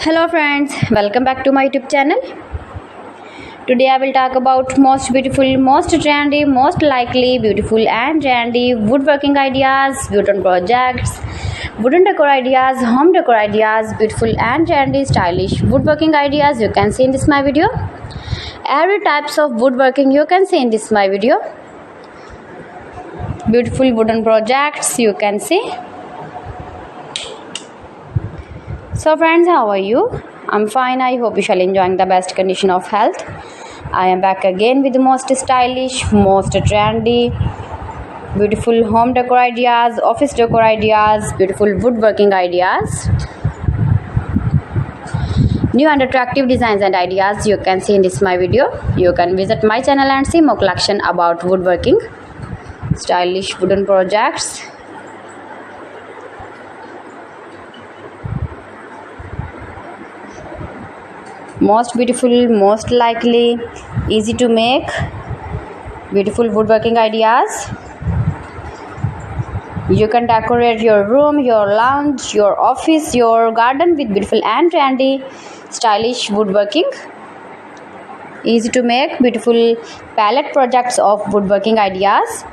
Hello friends, welcome back to my YouTube channel. Today I will talk about most beautiful, most trendy, most likely beautiful and trendy woodworking ideas, wooden projects, wooden decor ideas, home decor ideas, beautiful and trendy stylish woodworking ideas you can see in this my video. Every types of woodworking you can see in this my video. Beautiful wooden projects you can see. So friends, how are you? I'm fine. I hope you shall enjoying the best condition of health. I am back again with the most stylish, most trendy, beautiful home decor ideas, office decor ideas, beautiful woodworking ideas, new and attractive designs and ideas you can see in this my video. You can visit my channel and see more collection about woodworking, stylish wooden projects. Most beautiful, most likely, easy to make, beautiful woodworking ideas. You can decorate your room, your lounge, your office, your garden with beautiful and trendy, stylish woodworking. Easy to make, beautiful palette projects of woodworking ideas.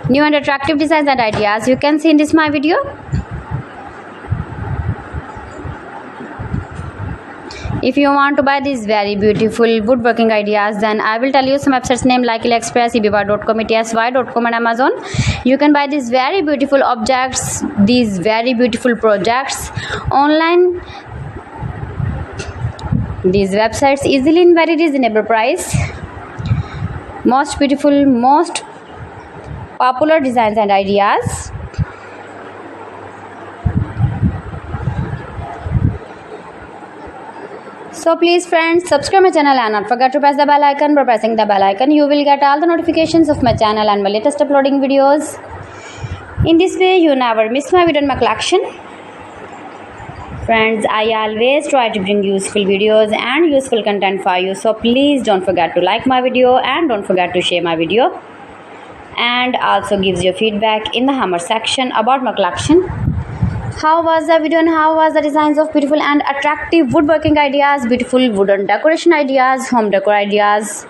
New and attractive designs and ideas you can see in this my video. If you want to buy these very beautiful woodworking ideas, then I will tell you some websites name like AliExpress, eBay.com, ETSY.com and Amazon. You can buy these very beautiful objects, these very beautiful projects online. These websites easily in very reasonable price. Most beautiful, most popular designs and ideas. So please friends, subscribe my channel and not forget to press the bell icon. By pressing the bell icon, you will get all the notifications of my channel and my latest uploading videos. In this way, you never miss my video in my collection. Friends, I always try to bring useful videos and useful content for you. So please don't forget to like my video and don't forget to share my video. And also gives your feedback in the hammer section about my collection. How was the video and how was the designs of beautiful and attractive woodworking ideas, beautiful wooden decoration ideas, home decor ideas.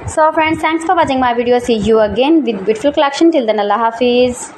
So friends, thanks for watching my video. See you again with beautiful collection. Till then, Allah Hafiz.